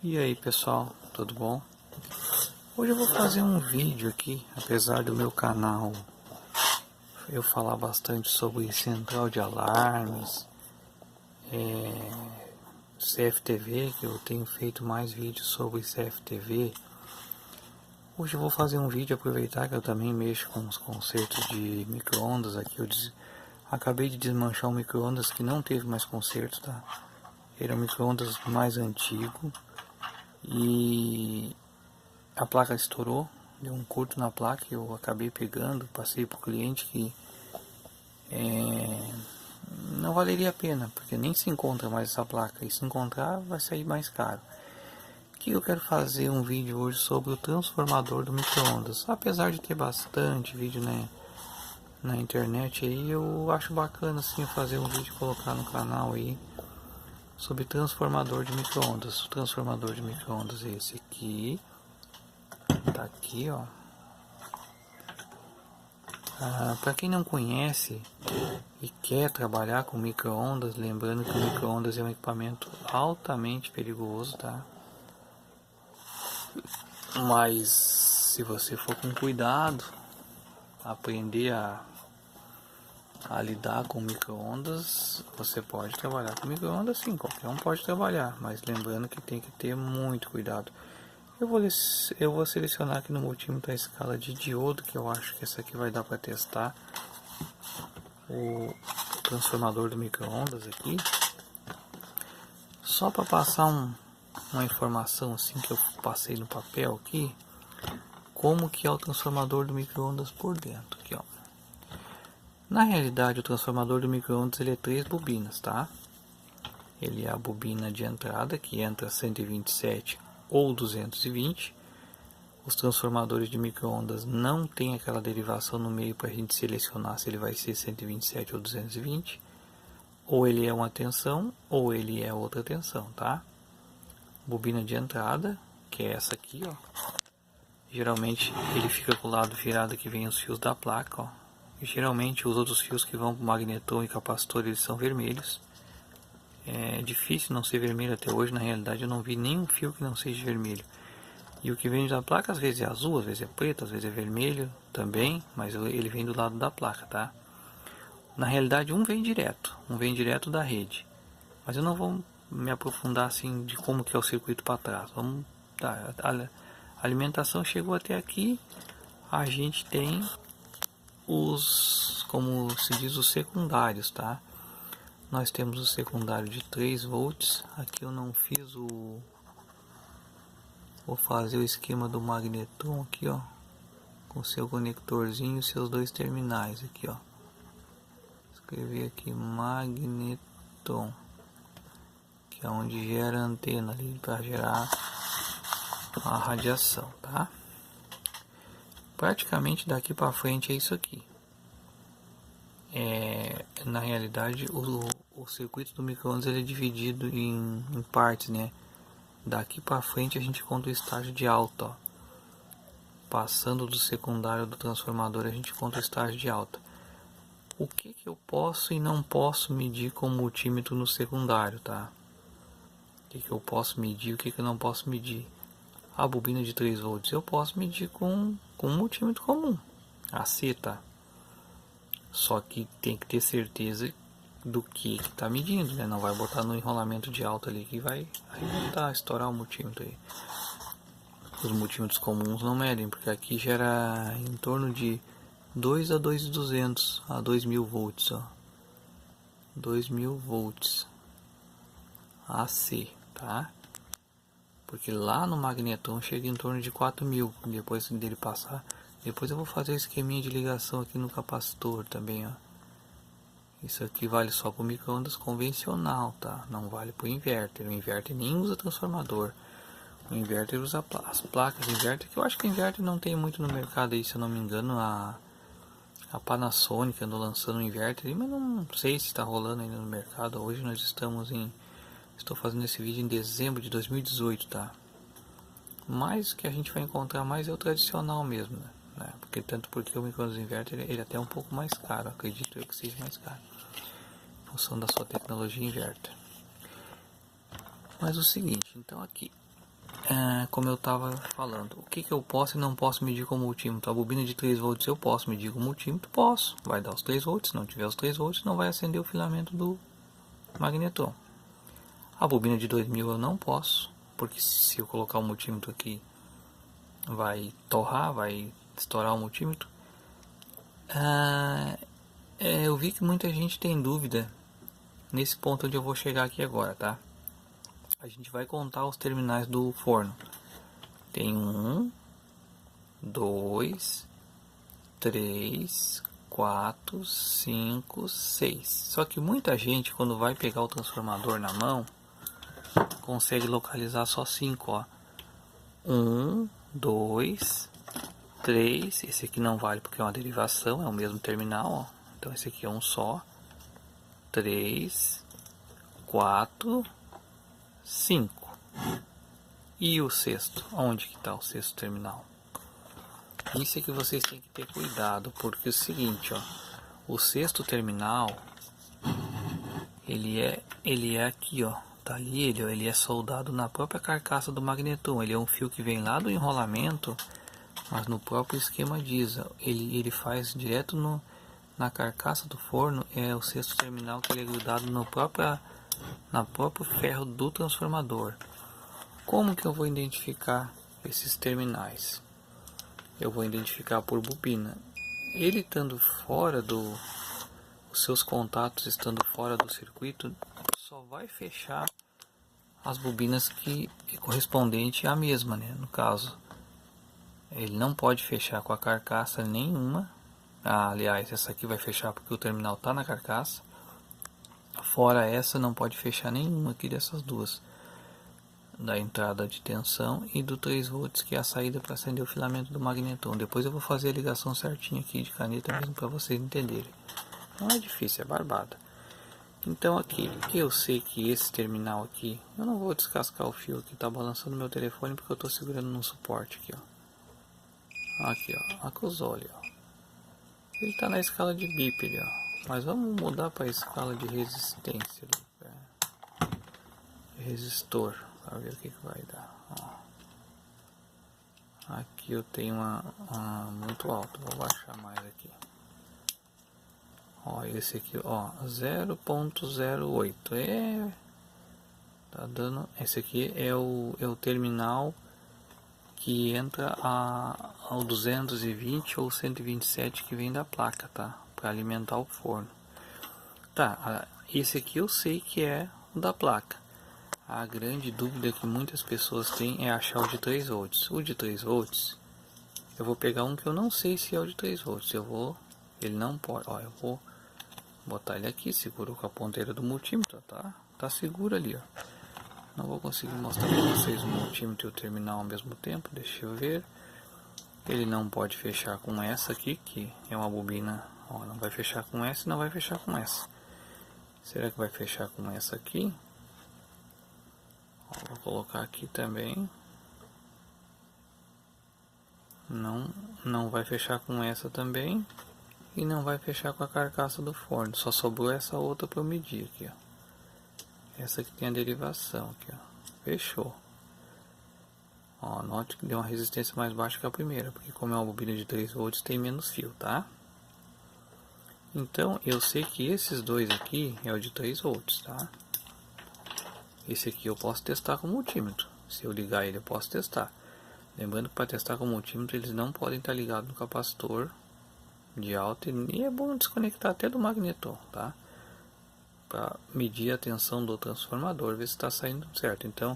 E aí pessoal, tudo bom? Hoje eu vou fazer um vídeo aqui, apesar do meu canal eu falar bastante sobre central de alarmes, CFTV, que eu tenho feito mais vídeos sobre CFTV. Hoje eu vou fazer um vídeo, aproveitar que eu também mexo com os consertos de micro-ondas aqui. Acabei de desmanchar um micro-ondas que não teve mais conserto, tá? Era um micro-ondas mais antigo e a placa estourou, deu um curto na placa, eu acabei pegando, passei para o cliente que não valeria a pena, porque nem se encontra mais essa placa, e se encontrar vai sair mais caro. Que eu quero fazer um vídeo hoje sobre o transformador do micro-ondas. Apesar de ter bastante vídeo, né, na internet aí, eu acho bacana assim fazer um vídeo e colocar no canal aí sobre transformador de micro-ondas. O transformador de micro-ondas é esse aqui, tá aqui, ó. Para quem não conhece e quer trabalhar com micro-ondas, lembrando que o micro-ondas é um equipamento altamente perigoso, tá? Mas se você for com cuidado, aprender a lidar com micro-ondas, você pode trabalhar com micro-ondas sim, qualquer um pode trabalhar, mas lembrando que tem que ter muito cuidado. Eu vou selecionar aqui no multímetro a escala de diodo, que eu acho que essa aqui vai dar para testar o transformador do micro-ondas aqui. Só para passar uma informação assim que eu passei no papel aqui, como que é o transformador do micro-ondas por dentro aqui, ó. Na realidade, o transformador do micro-ondas ele é 3 bobinas, tá? Ele é a bobina de entrada que entra 127 ou 220. Os transformadores de micro-ondas não tem aquela derivação no meio para a gente selecionar se ele vai ser 127 ou 220. Ou ele é uma tensão ou ele é outra tensão, tá? Bobina de entrada, que é essa aqui, ó. Geralmente ele fica com o lado virado que vem os fios da placa, ó. E geralmente os outros fios que vão para o magnetron e capacitor eles são vermelhos. É difícil não ser vermelho até hoje, na realidade eu não vi nenhum fio que não seja vermelho. E o que vem da placa às vezes é azul, às vezes é preto, às vezes é vermelho também, mas ele vem do lado da placa, tá? Na realidade um vem direto da rede. Mas eu não vou me aprofundar assim de como que é o circuito para trás. Vamos tá, a alimentação chegou até aqui. A gente tem os, como se diz, os secundários, tá? Nós temos o secundário de 3 volts. Aqui eu não fiz o... Vou fazer o esquema do magnetron aqui, ó. Com seu conectorzinho e seus dois terminais aqui, ó. Escrever aqui magnetron, que é onde gera a antena ali para gerar a radiação, tá? Praticamente daqui para frente é isso aqui. Na realidade o circuito do micro-ondas ele é dividido em partes, né? Daqui para frente a gente conta o estágio de alta, ó. Passando do secundário do transformador a gente conta o estágio de alta. O que eu posso e não posso medir com multímetro no secundário, tá? O que eu posso medir e o que eu não posso medir? A bobina de 3 volts eu posso medir com um multímetro comum, AC, tá? Só que tem que ter certeza do que está medindo, né? Não vai botar no enrolamento de alta ali que vai arrebentar, estourar o multímetro aí. Os multímetros comuns não medem, porque aqui gera em torno de 2 a 2.200 a 2.000 volts, ó. 2.000 volts AC, tá? Porque lá no magnetron chega em torno de 4.000 depois dele passar. Depois eu vou fazer o esqueminha de ligação aqui no capacitor também, ó. Isso aqui vale só para o micro-ondas convencional, tá? Não vale para o inverter. O inverter nem usa transformador. O inverter usa as placas inverter, que eu acho que inverter não tem muito no mercado aí, se eu não me engano. A Panasonic andou lançando um inverter aí, mas não sei se está rolando ainda no mercado. Hoje nós estamos em... Estou fazendo esse vídeo em dezembro de 2018, tá? Mas o que a gente vai encontrar mais é o tradicional mesmo, né? Porque o micro-ondas inverter ele é até um pouco mais caro, acredito eu que seja mais caro, em função da sua tecnologia inverter. Mas o seguinte, então aqui, como eu estava falando, o que eu posso e não posso medir com o multímetro? A bobina de 3 volts eu posso medir com o multímetro? Posso, vai dar os 3 volts, se não tiver os 3 volts não vai acender o filamento do magnetron. A bobina de 2000 eu não posso, porque se eu colocar o multímetro aqui vai torrar, vai estourar o multímetro. Eu vi que muita gente tem dúvida nesse ponto onde eu vou chegar aqui agora, tá? A gente vai contar os terminais do forno. Tem 1, 2, 3, 4, 5, 6. Só que muita gente, quando vai pegar o transformador na mão, consegue localizar só 5, ó. 1, 2, 3. Esse aqui não vale porque é uma derivação, é o mesmo terminal, ó. Então esse aqui é um só. 3, 4, 5. E o sexto? Onde que está o sexto terminal? Isso é que vocês têm que ter cuidado, porque é o seguinte, ó. O sexto terminal, ele é aqui, ó. Tá ali, ele é soldado na própria carcaça do magnetron. Ele é um fio que vem lá do enrolamento, mas no próprio esquema diesel. Ele faz direto na carcaça do forno. É o sexto terminal que ele é grudado no próprio ferro do transformador. Como que eu vou identificar esses terminais? Eu vou identificar por bobina. Ele estando fora os seus contatos estando fora do circuito, só vai fechar as bobinas que é correspondente à mesma, né? No caso, ele não pode fechar com a carcaça nenhuma. Aliás, essa aqui vai fechar porque o terminal está na carcaça. Fora essa, não pode fechar nenhuma aqui dessas duas. Da entrada de tensão e do 3 volts, que é a saída para acender o filamento do magnetron. Depois eu vou fazer a ligação certinha aqui de caneta mesmo para vocês entenderem. Não é difícil, é barbada. Então aqui, eu sei que esse terminal aqui, eu não vou descascar o fio que está balançando meu telefone porque eu estou segurando no suporte aqui, ó. Aqui, ó, acusou ali, ó. Ele está na escala de bip ali, ó. Mas vamos mudar para a escala de resistência ali, resistor, para ver o que vai dar, ó. Aqui eu tenho uma muito alto, vou baixar mais aqui. Ó, esse aqui, ó, 0.08 tá dando. Esse aqui é o terminal que entra ao 220 ou 127 que vem da placa, tá? Para alimentar o forno. Tá, esse aqui eu sei que é o da placa. A grande dúvida que muitas pessoas têm é achar o de 3 volts. O de 3 volts, eu vou pegar um que eu não sei se é o de 3 volts. Ele não pode, ó, eu vou botar ele aqui, seguro com a ponteira do multímetro, tá? Tá seguro ali, ó. Não vou conseguir mostrar para vocês o multímetro e o terminal ao mesmo tempo, deixa eu ver. Ele não pode fechar com essa aqui, que é uma bobina, ó, não vai fechar com essa e não vai fechar com essa. Será que vai fechar com essa aqui? Vou colocar aqui também. Não vai fechar com essa também. E não vai fechar com a carcaça do forno. Só sobrou essa outra para eu medir aqui, ó. Essa que tem a derivação aqui, ó. Fechou. Ó, note que deu uma resistência mais baixa que a primeira. Porque como é uma bobina de 3 volts tem menos fio, tá? Então eu sei que esses dois aqui é o de 3 volts, tá? Esse aqui eu posso testar com multímetro. Se eu ligar ele eu posso testar. Lembrando que para testar com multímetro eles não podem estar ligados no capacitor de alta. E é bom desconectar até do magnetron, tá? Para medir a tensão do transformador, ver se está saindo certo. Então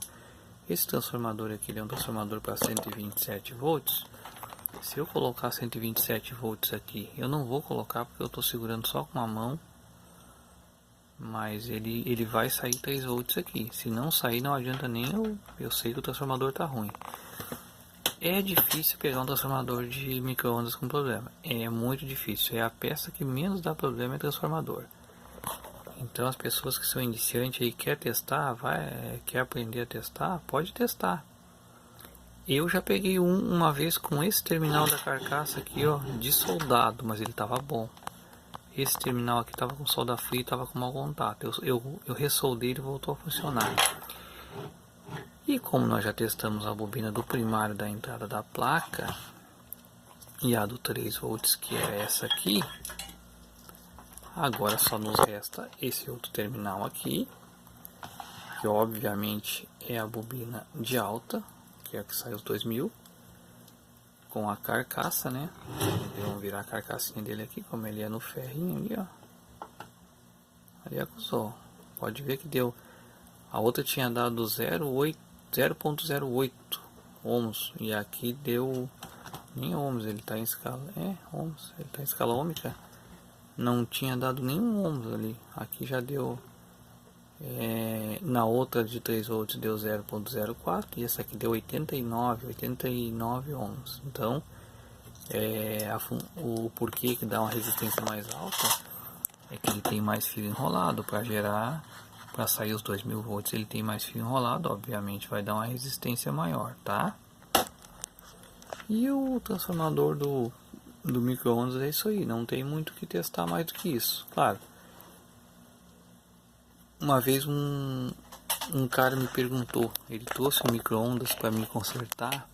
esse transformador aqui ele é um transformador para 127 volts. Se eu colocar 127 volts aqui, eu não vou colocar porque eu estou segurando só com uma mão. Mas ele vai sair 3 volts aqui. Se não sair, não adianta nem eu sei que o transformador está ruim. É difícil pegar um transformador de micro-ondas com problema. É muito difícil. É a peça que menos dá problema é transformador. Então as pessoas que são iniciantes e quer testar, quer aprender a testar, pode testar. Eu já peguei uma vez com esse terminal da carcaça aqui, ó, de soldado, mas ele estava bom. Esse terminal aqui estava com solda fria e estava com mau contato. Eu ressoldei e ele voltou a funcionar. E como nós já testamos a bobina do primário da entrada da placa e a do 3 volts, que é essa aqui, agora só nos resta esse outro terminal aqui, que obviamente é a bobina de alta, que é a que sai os 2000, com a carcaça, né? Vamos virar a carcassinha dele aqui, como ele é no ferrinho ali, ó. Ali acusou. Pode ver que deu. A outra tinha dado 0.08 ohms e aqui deu nem ohms, ele está em escala, ohms, ele está em escala ômica. Não tinha dado nenhum ohms ali. Aqui já deu, na outra de 3 volts deu 0.04 e essa aqui deu 89 ohms. Então, o porquê que dá uma resistência mais alta é que ele tem mais fio enrolado para gerar, para sair os 2000 volts. Ele tem mais fio enrolado, obviamente vai dar uma resistência maior, tá? E o transformador do micro-ondas é isso aí, não tem muito o que testar mais do que isso. Claro, uma vez um cara me perguntou, ele trouxe o micro-ondas para me consertar.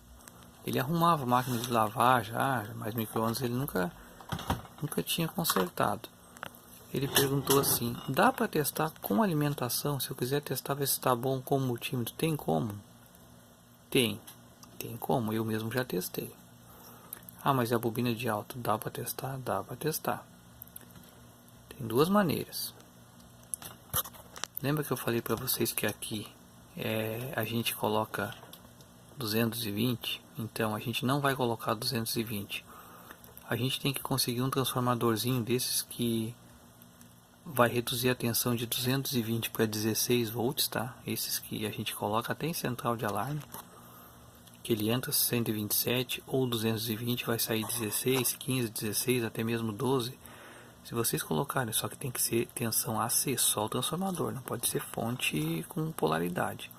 Ele arrumava máquina de lavar já, mas micro-ondas ele nunca tinha consertado. Ele perguntou assim: dá para testar com alimentação? Se eu quiser testar ver se está bom com multímetro, tem como? Tem como, eu mesmo já testei. Ah, mas é a bobina de alta, dá para testar? Dá para testar. Tem duas maneiras. Lembra que eu falei para vocês que aqui a gente coloca 220? Então a gente não vai colocar 220. A gente tem que conseguir um transformadorzinho desses que vai reduzir a tensão de 220 para 16 volts, tá? Esses que a gente coloca até em central de alarme, que ele entra 127 ou 220, vai sair 16, 15, 16, até mesmo 12. Se vocês colocarem, só que tem que ser tensão AC, só o transformador, não pode ser fonte com polaridade.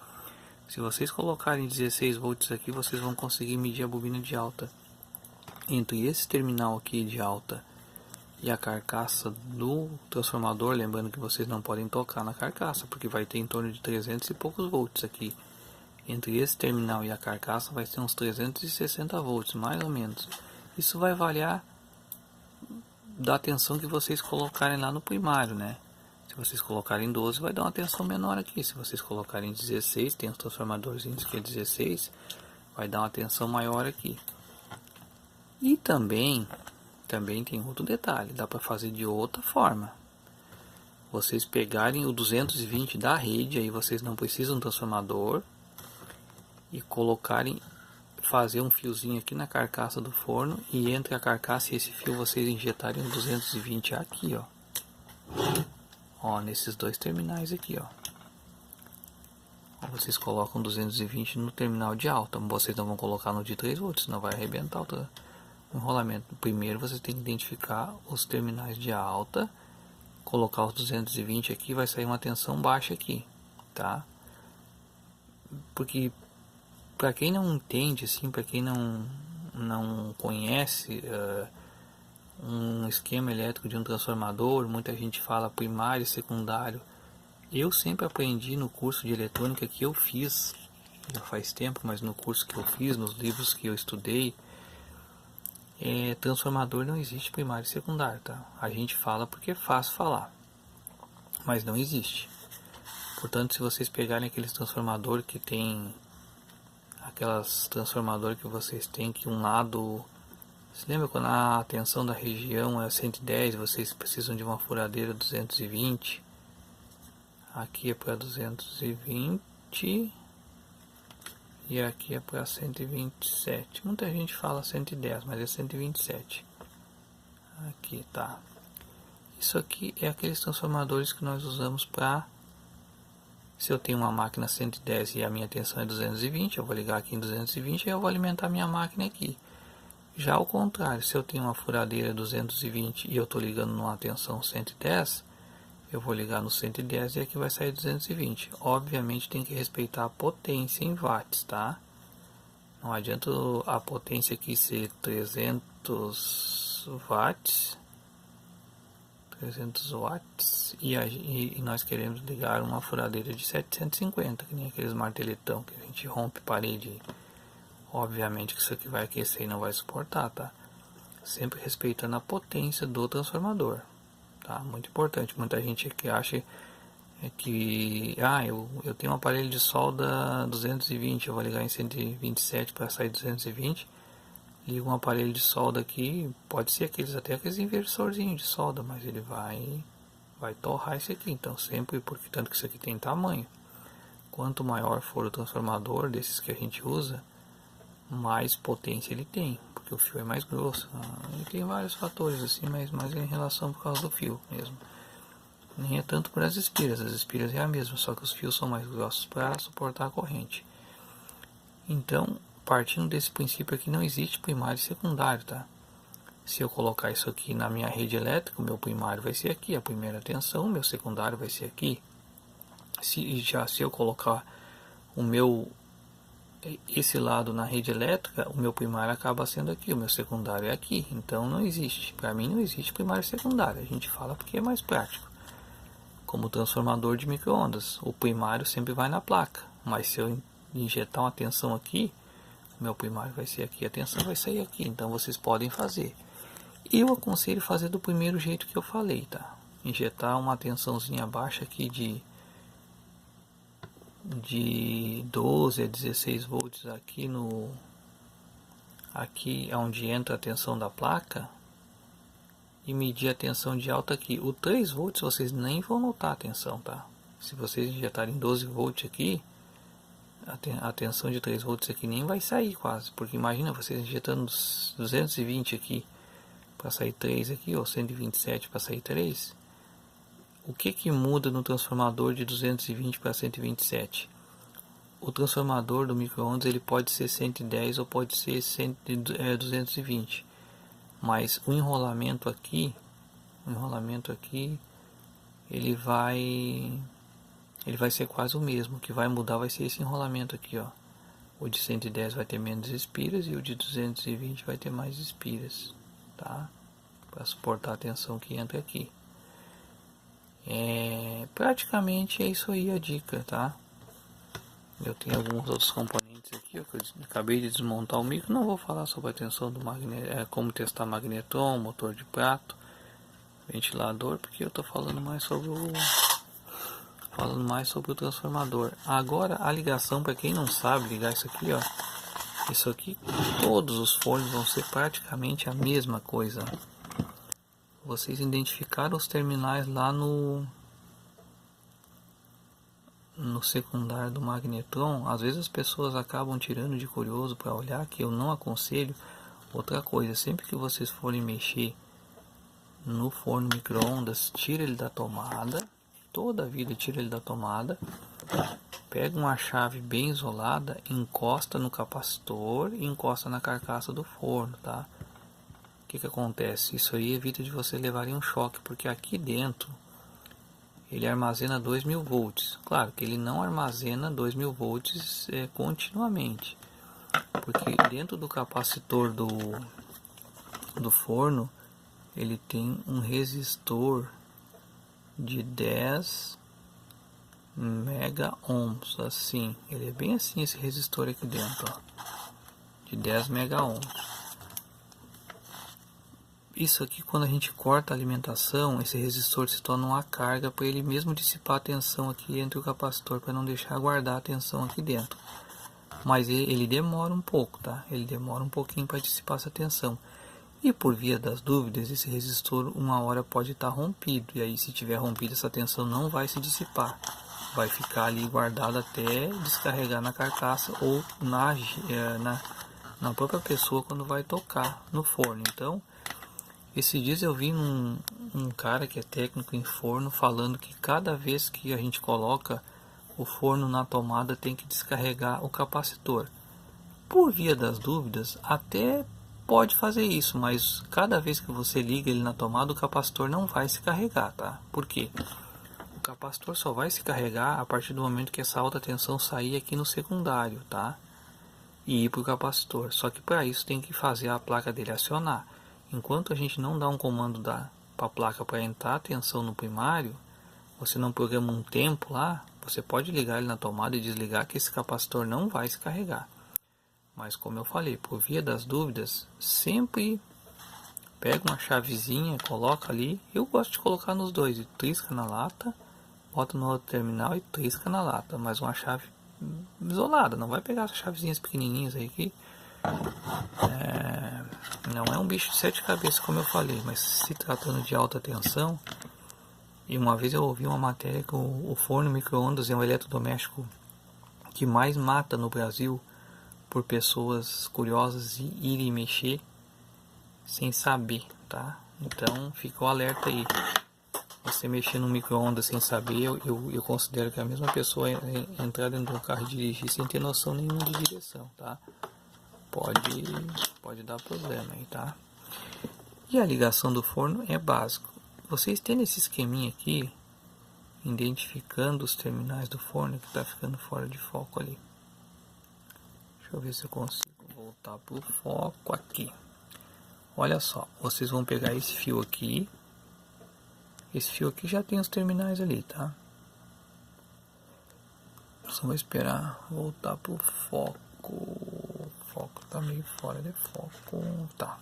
Se vocês colocarem 16 volts aqui, vocês vão conseguir medir a bobina de alta entre esse terminal aqui de alta e a carcaça do transformador. Lembrando que vocês não podem tocar na carcaça, porque vai ter em torno de 300 e poucos volts aqui. Entre esse terminal e a carcaça vai ter uns 360 volts, mais ou menos. Isso vai variar da tensão que vocês colocarem lá no primário, né? Se vocês colocarem 12, vai dar uma tensão menor aqui. Se vocês colocarem 16, tem os transformadorzinhos que é 16, vai dar uma tensão maior aqui. E também tem outro detalhe, dá para fazer de outra forma. Vocês pegarem o 220 da rede, aí vocês não precisam de um transformador, e colocarem, fazer um fiozinho aqui na carcaça do forno, e entre a carcaça e esse fio vocês injetarem o 220 aqui, ó, nesses dois terminais aqui, ó. Vocês colocam 220 no terminal de alta, vocês não vão colocar no de 3 volts, senão vai arrebentar o enrolamento. Primeiro você tem que identificar os terminais de alta, colocar os 220 aqui, vai sair uma tensão baixa aqui, tá? Porque para quem não entende, assim, para quem não conhece um esquema elétrico de um transformador, muita gente fala primário e secundário. Eu sempre aprendi no curso de eletrônica que eu fiz, já faz tempo, mas no curso que eu fiz, nos livros que eu estudei, transformador não existe primário e secundário, tá? A gente fala porque é fácil falar, mas não existe. Portanto, se vocês pegarem aqueles transformadores que tem, aquelas transformadores que vocês têm que um lado, se lembra quando a tensão da região é 110, vocês precisam de uma furadeira 220, aqui é para 220 e aqui é para 127. Muita gente fala 110, mas é 127. Aqui tá. Isso aqui é aqueles transformadores que nós usamos para, se eu tenho uma máquina 110 e a minha tensão é 220, eu vou ligar aqui em 220 e eu vou alimentar minha máquina aqui. Já ao contrário, se eu tenho uma furadeira 220 e eu estou ligando numa tensão 110, eu vou ligar no 110 e aqui vai sair 220. Obviamente tem que respeitar a potência em watts, tá? Não adianta a potência aqui ser 300 watts. 300 watts e nós queremos ligar uma furadeira de 750, que nem aqueles marteletão que a gente gente rompe parede, obviamente que isso aqui vai aquecer e não vai suportar, tá? Sempre respeitando a potência do transformador, tá? Muito importante. Muita gente que acha que eu tenho um aparelho de solda 220, eu vou ligar em 127 para sair 220. Liga um aparelho de solda aqui, pode ser aqueles inversorzinhos de solda, mas ele vai torrar isso aqui. Então sempre, porque tanto que isso aqui tem tamanho, quanto maior for o transformador desses que a gente usa, mais potência ele tem, porque o fio é mais grosso. E tem vários fatores assim, mas mais em relação por causa do fio mesmo. Nem é tanto por as espiras é a mesma, só que os fios são mais grossos para suportar a corrente. Então, partindo desse princípio aqui, não existe primário e secundário, tá? Se eu colocar isso aqui na minha rede elétrica, o meu primário vai ser aqui, a primeira tensão, o meu secundário vai ser aqui. Se eu colocar esse lado na rede elétrica, o meu primário acaba sendo aqui, o meu secundário é aqui. Então não existe, para mim não existe primário e secundário, a gente fala porque é mais prático. Como transformador de micro-ondas, o primário sempre vai na placa, mas se eu injetar uma tensão aqui, o meu primário vai ser aqui, a tensão vai sair aqui, então vocês podem fazer. Eu aconselho fazer do primeiro jeito que eu falei, tá? Injetar uma tensãozinha baixa aqui de 12 a 16 volts aqui é onde entra a tensão da placa, e medir a tensão de alta aqui. O 3 volts vocês nem vão notar a tensão, tá? Se vocês injetarem 12 volts aqui, a tensão de 3 volts aqui nem vai sair quase, porque imagina vocês injetando 220 aqui para sair 3 aqui, ou 127 para sair 3. O que muda no transformador de 220 para 127? O transformador do micro-ondas ele pode ser 110 ou pode ser 220. Mas o enrolamento aqui, ele vai ser quase o mesmo. O que vai mudar vai ser esse enrolamento aqui, ó. O de 110 vai ter menos espiras e o de 220 vai ter mais espiras, tá? Para suportar a tensão que entra aqui. Praticamente é isso aí a dica, tá? Eu tenho alguns outros componentes aqui, ó, que eu acabei de desmontar o micro. Não vou falar sobre a tensão do como testar magnetron, motor de prato, ventilador, porque eu estou falando mais sobre o transformador. Agora a ligação, para quem não sabe ligar isso aqui, ó, isso aqui, todos os fones vão ser praticamente a mesma coisa. Vocês identificaram os terminais lá no secundário do magnetron. Às vezes as pessoas acabam tirando de curioso para olhar, que eu não aconselho. Outra coisa, sempre que vocês forem mexer no forno micro-ondas, tira ele da tomada, toda a vida tira ele da tomada, pega uma chave bem isolada, encosta no capacitor e encosta na carcaça do forno, tá? O que acontece? Isso aí evita de você levar um choque, porque aqui dentro ele armazena 2000 volts. Claro que ele não armazena 2000 volts continuamente, porque dentro do capacitor do forno ele tem um resistor de 10 mega ohms, assim, ele é bem assim esse resistor aqui dentro, ó, de 10 mega ohms. Isso aqui, quando a gente corta a alimentação, esse resistor se torna uma carga para ele mesmo dissipar a tensão aqui entre o capacitor, para não deixar guardar a tensão aqui dentro. Mas ele demora um pouco, tá? Ele demora um pouquinho para dissipar essa tensão. E por via das dúvidas, esse resistor uma hora pode estar rompido. E aí, se tiver rompido, essa tensão não vai se dissipar. Vai ficar ali guardado até descarregar na carcaça ou na própria pessoa quando vai tocar no forno. Então, esses dias eu vi um cara que é técnico em forno falando que cada vez que a gente coloca o forno na tomada tem que descarregar o capacitor. Por via das dúvidas, até pode fazer isso, mas cada vez que você liga ele na tomada, o capacitor não vai se carregar, tá? Por quê? O capacitor só vai se carregar a partir do momento que essa alta tensão sair aqui no secundário, tá? E ir para o capacitor. Só que para isso tem que fazer a placa dele acionar. Enquanto a gente não dá um comando para a placa para entrar a tensão no primário, você não programa um tempo lá, Você pode ligar ele na tomada e desligar que esse capacitor não vai se carregar. Mas como eu falei, por via das dúvidas, sempre pega uma chavezinha, coloca ali. Eu gosto de colocar nos dois, trisca na lata, bota no outro terminal e trisca na lata. Mas uma chave isolada, não vai pegar as chavezinhas pequenininhas aí que não é um bicho de 7 cabeças como eu falei, mas se tratando de alta tensão. E uma vez eu ouvi uma matéria que o forno micro-ondas é um eletrodoméstico que mais mata no Brasil por pessoas curiosas e irem mexer sem saber, tá? Então fica o alerta aí. Você mexer no micro-ondas sem saber, eu considero que a mesma pessoa entrar dentro do carro e dirigir sem ter noção nenhuma de direção, tá? Pode dar problema aí, tá? E a ligação do forno é básico. Vocês têm esse esqueminha aqui, identificando os terminais do forno, que está ficando fora de foco ali. Deixa eu ver se eu consigo voltar para o foco aqui. Olha só, vocês vão pegar esse fio aqui. Esse fio aqui já tem os terminais ali, tá? Só vou esperar voltar para o foco. O foco tá meio fora de foco. Tá.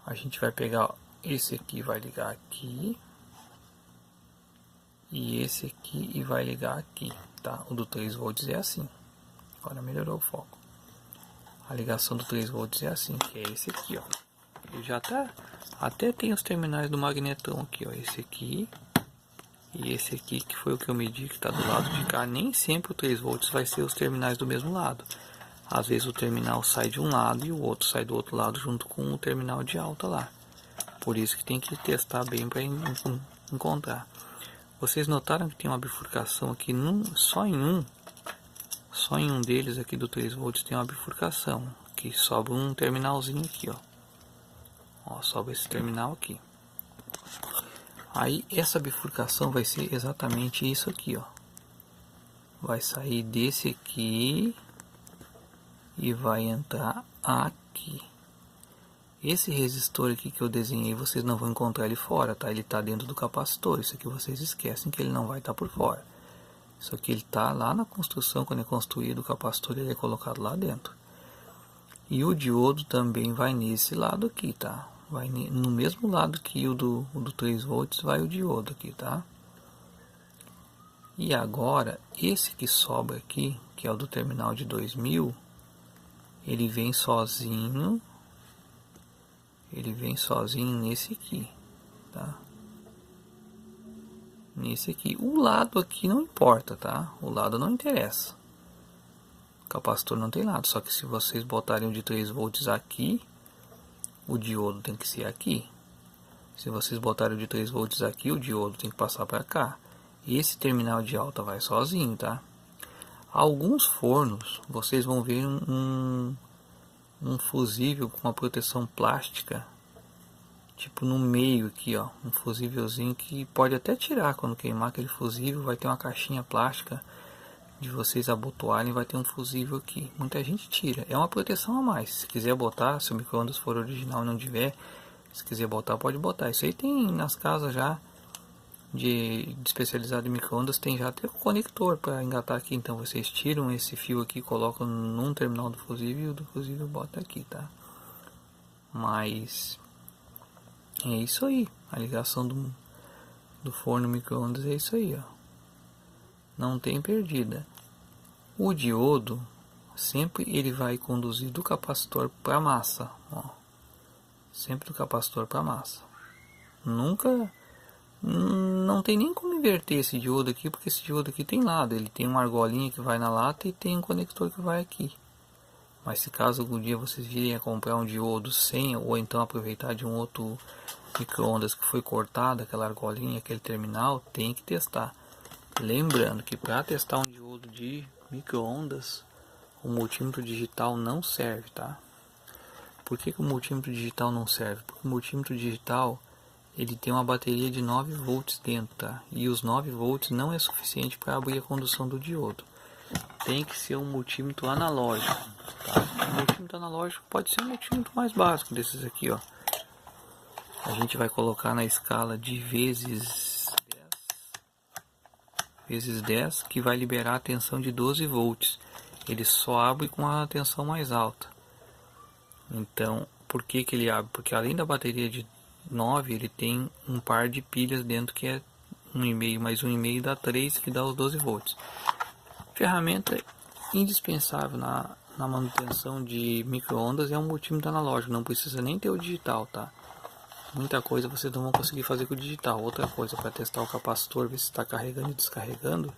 A gente vai pegar esse aqui, vai ligar aqui. E esse aqui e vai ligar aqui, tá? O do 3 volts é assim. Agora melhorou o foco. A ligação do 3 volts é assim, que é esse aqui, ó. Ele já tá, até tem os terminais do magnetão aqui, ó. Esse aqui e esse aqui, que foi o que eu medi, que tá do lado de cá. Nem sempre o 3 volts vai ser os terminais do mesmo lado. Às vezes o terminal sai de um lado e o outro sai do outro lado junto com o terminal de alta lá. Por isso que tem que testar bem para encontrar. Vocês notaram que tem uma bifurcação aqui, só em um deles aqui do 3 volts tem uma bifurcação, que sobra um terminalzinho aqui, ó, sobra esse terminal aqui. Aí essa bifurcação vai ser exatamente isso aqui, ó, vai sair desse aqui e vai entrar aqui. Esse resistor aqui que eu desenhei, vocês não vão encontrar ele fora, tá? Ele está dentro do capacitor. Isso aqui vocês esquecem que ele não vai estar por fora. Isso aqui ele está lá na construção, quando é construído o capacitor, ele é colocado lá dentro. E o diodo também vai nesse lado aqui, tá? Vai no mesmo lado que o do 3 volts, vai o diodo aqui, tá? E agora, esse que sobra aqui, que é o do terminal de 2000, ele vem sozinho. Ele vem sozinho nesse aqui, tá? Nesse aqui. O lado aqui não importa, tá? O lado não interessa. O capacitor não tem lado. Só que se vocês botarem o de 3 volts aqui, o diodo tem que ser aqui. Se vocês botarem o de 3 volts aqui, o diodo tem que passar para cá. Esse terminal de alta vai sozinho, tá? Alguns fornos, vocês vão ver um fusível com uma proteção plástica, tipo no meio aqui, ó, um fusívelzinho que pode até tirar quando queimar aquele fusível, vai ter uma caixinha plástica de vocês abotoarem, vai ter um fusível aqui. Muita gente tira, é uma proteção a mais. Se quiser botar, se o micro-ondas for original e não tiver, se quiser botar, pode botar. Isso aí tem nas casas já de especializado em micro-ondas, tem já até o conector para engatar aqui. Então vocês tiram esse fio aqui, colocam num terminal do fusível e o do fusível bota aqui, tá? Mas é isso aí, a ligação do forno micro-ondas é isso aí, ó. Não tem perdida. O diodo sempre ele vai conduzir do capacitor para a massa, ó. Sempre do capacitor para a massa. Nunca, não tem nem como inverter esse diodo aqui, porque esse diodo aqui tem lado. Ele tem uma argolinha que vai na lata e tem um conector que vai aqui. Mas se caso algum dia vocês virem a comprar um diodo sem, ou então aproveitar de um outro micro-ondas que foi cortado, aquela argolinha, aquele terminal, tem que testar. Lembrando que para testar um diodo de micro-ondas, o multímetro digital não serve, tá? Por que o multímetro digital não serve? Porque o multímetro digital ele tem uma bateria de 9 volts dentro, tá? E os 9 volts não é suficiente para abrir a condução do diodo. Tem que ser um multímetro analógico, tá? O multímetro analógico pode ser um multímetro mais básico desses aqui, ó. A gente vai colocar na escala de vezes 10. vezes 10, que vai liberar a tensão de 12 volts. Ele só abre com a tensão mais alta. Então, por que ele abre? Porque além da bateria de 9, ele tem um par de pilhas dentro que é 1,5 mais 1,5 dá 3, que dá os 12 volts. Ferramenta indispensável na manutenção de micro-ondas é um multímetro analógico, não precisa nem ter o digital, tá? Muita coisa vocês não vão conseguir fazer com o digital. Outra coisa, para testar o capacitor, ver se está carregando e descarregando,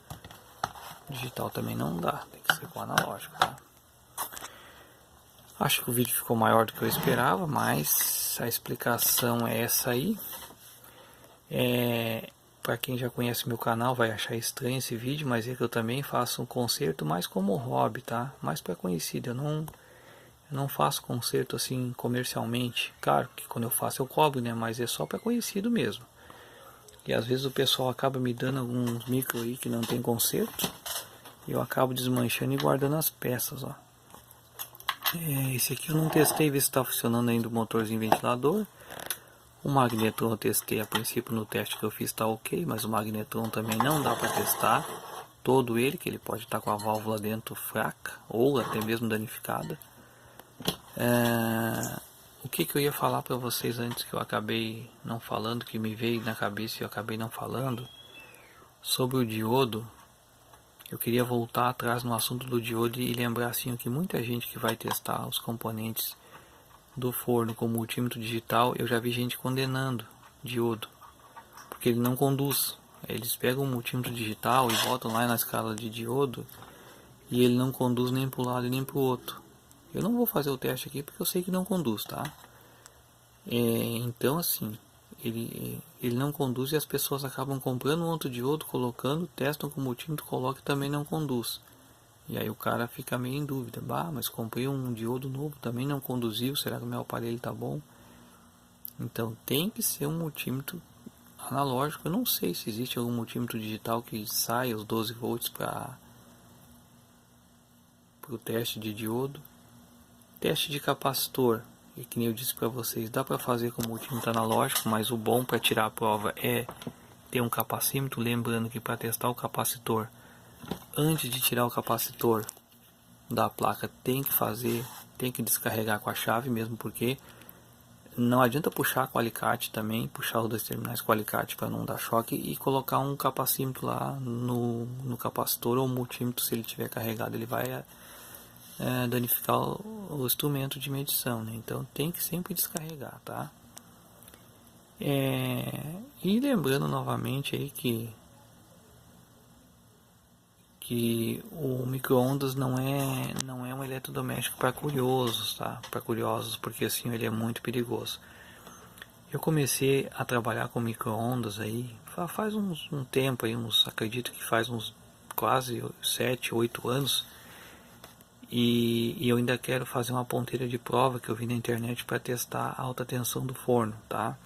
digital também não dá, tem que ser com analógico, tá? Acho que o vídeo ficou maior do que eu esperava, mas a explicação é essa aí. Para quem já conhece meu canal vai achar estranho esse vídeo, mas é que eu também faço um concerto mais como hobby, tá? Mais para conhecido, eu não faço concerto assim comercialmente. Claro que quando eu faço eu cobro, né? Mas é só para conhecido mesmo. E às vezes o pessoal acaba me dando alguns micro aí que não tem conserto, e eu acabo desmanchando e guardando as peças, ó. Esse aqui eu não testei, ver se está funcionando ainda o motorzinho ventilador. O magnetron eu testei a princípio no teste que eu fiz, está ok, mas o magnetron também não dá para testar todo ele, que ele pode estar com a válvula dentro fraca ou até mesmo danificada. O que eu ia falar para vocês antes que eu acabei não falando, que me veio na cabeça e eu acabei não falando, sobre o diodo. Eu queria voltar atrás no assunto do diodo e lembrar assim que muita gente que vai testar os componentes do forno com multímetro digital, eu já vi gente condenando diodo, porque ele não conduz. Eles pegam o multímetro digital e botam lá na escala de diodo e ele não conduz nem para um lado nem para o outro. Eu não vou fazer o teste aqui porque eu sei que não conduz, tá? Então assim, ele não conduz e as pessoas acabam comprando um outro diodo, colocando, testam com o multímetro, colocam e também não conduz. E aí o cara fica meio em dúvida, mas comprei um diodo novo, também não conduziu, será que o meu aparelho tá bom? Então tem que ser um multímetro analógico. Eu não sei se existe algum multímetro digital que saia os 12 volts para o teste de diodo. Teste de capacitor, e que nem eu disse para vocês, dá para fazer com multímetro analógico, mas o bom para tirar a prova é ter um capacímetro. Lembrando que para testar o capacitor, antes de tirar o capacitor da placa, tem que descarregar com a chave mesmo, porque não adianta puxar com o alicate também, puxar os dois terminais com o alicate para não dar choque, e colocar um capacímetro lá no capacitor ou multímetro. Se ele estiver carregado, ele vai danificar o instrumento de medição, né? Então tem que sempre descarregar, tá? E lembrando novamente aí que o micro-ondas não é um eletrodoméstico para curiosos, tá? Para curiosos, porque assim ele é muito perigoso. Eu comecei a trabalhar com micro-ondas aí faz um tempo aí, acredito que faz uns quase 7, 8 anos. E eu ainda quero fazer uma ponteira de prova que eu vi na internet para testar a alta tensão do forno, tá?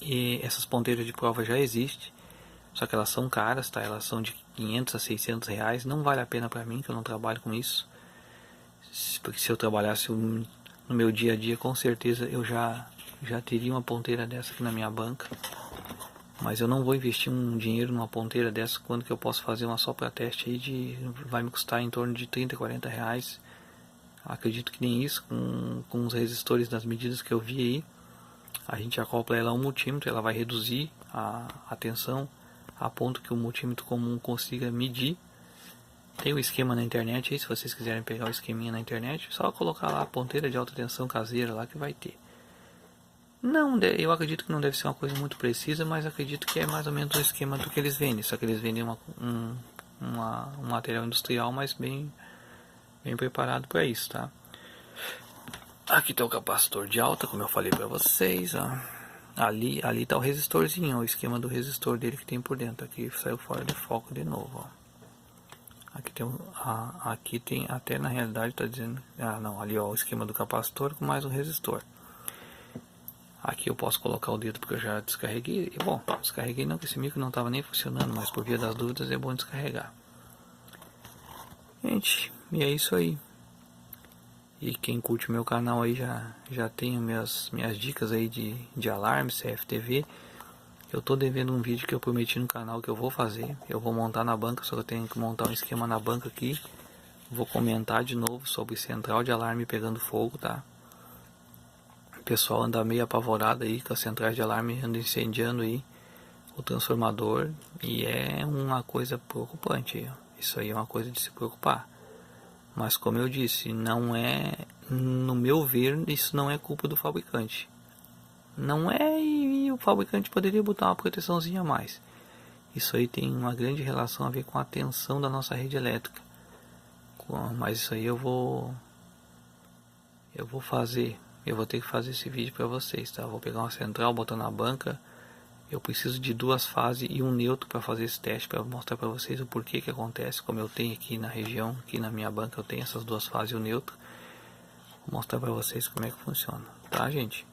E essas ponteiras de prova já existem, só que elas são caras, tá? Elas são de 500 a 600 reais, não vale a pena para mim, que eu não trabalho com isso. Porque se eu trabalhasse no meu dia a dia, com certeza eu já teria uma ponteira dessa aqui na minha banca. Mas eu não vou investir um dinheiro numa ponteira dessa, quando que eu posso fazer uma só para teste aí vai me custar em torno de 30, 40 reais. Acredito que nem isso, com os resistores das medidas que eu vi aí. A gente acopla ela a um multímetro, ela vai reduzir a tensão a ponto que o multímetro comum consiga medir. Tem o esquema na internet aí, se vocês quiserem pegar o esqueminha na internet, só colocar lá a ponteira de alta tensão caseira lá que vai ter. Não, eu acredito que não deve ser uma coisa muito precisa, mas acredito que é mais ou menos o esquema do que eles vendem, só que eles vendem um material industrial, mas bem preparado para isso, tá? Aqui tá o capacitor de alta, como eu falei para vocês, ó. Ali tá o resistorzinho, o esquema do resistor dele que tem por dentro. Aqui saiu fora de foco de novo, ó. Aqui tem até, na realidade tá dizendo, não, ali ó, o esquema do capacitor com mais um resistor. Aqui eu posso colocar o dedo porque eu já descarreguei. Bom, descarreguei não, que esse micro não estava nem funcionando, mas por via das dúvidas é bom descarregar. Gente, e é isso aí. E quem curte o meu canal aí já tem minhas dicas aí de alarme, CFTV. Eu tô devendo um vídeo que eu prometi no canal que eu vou fazer. Eu vou montar na banca, só que eu tenho que montar um esquema na banca aqui. Vou comentar de novo sobre central de alarme pegando fogo, tá? O pessoal anda meio apavorado aí com as centrais de alarme, anda incendiando aí o transformador. E é uma coisa preocupante. Isso aí é uma coisa de se preocupar. Mas como eu disse, não é, no meu ver, isso não é culpa do fabricante. Não é, e o fabricante poderia botar uma proteçãozinha a mais. Isso aí tem uma grande relação a ver com a tensão da nossa rede elétrica. Mas isso aí eu vou fazer. Eu vou ter que fazer esse vídeo para vocês, tá? Vou pegar uma central, botar na banca. Eu preciso de 2 fases e um neutro para fazer esse teste, para mostrar para vocês o porquê que acontece. Como eu tenho aqui na região, aqui na minha banca eu tenho essas 2 fases e o neutro. Vou mostrar para vocês como é que funciona, tá, gente?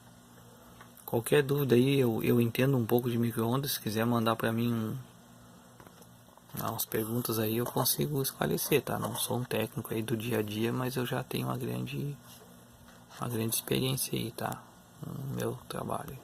Qualquer dúvida aí, eu entendo um pouco de micro-ondas. Se quiser mandar para mim umas perguntas aí, eu consigo esclarecer, tá? Não sou um técnico aí do dia a dia, mas eu já tenho uma grande experiência aí, tá? No meu trabalho.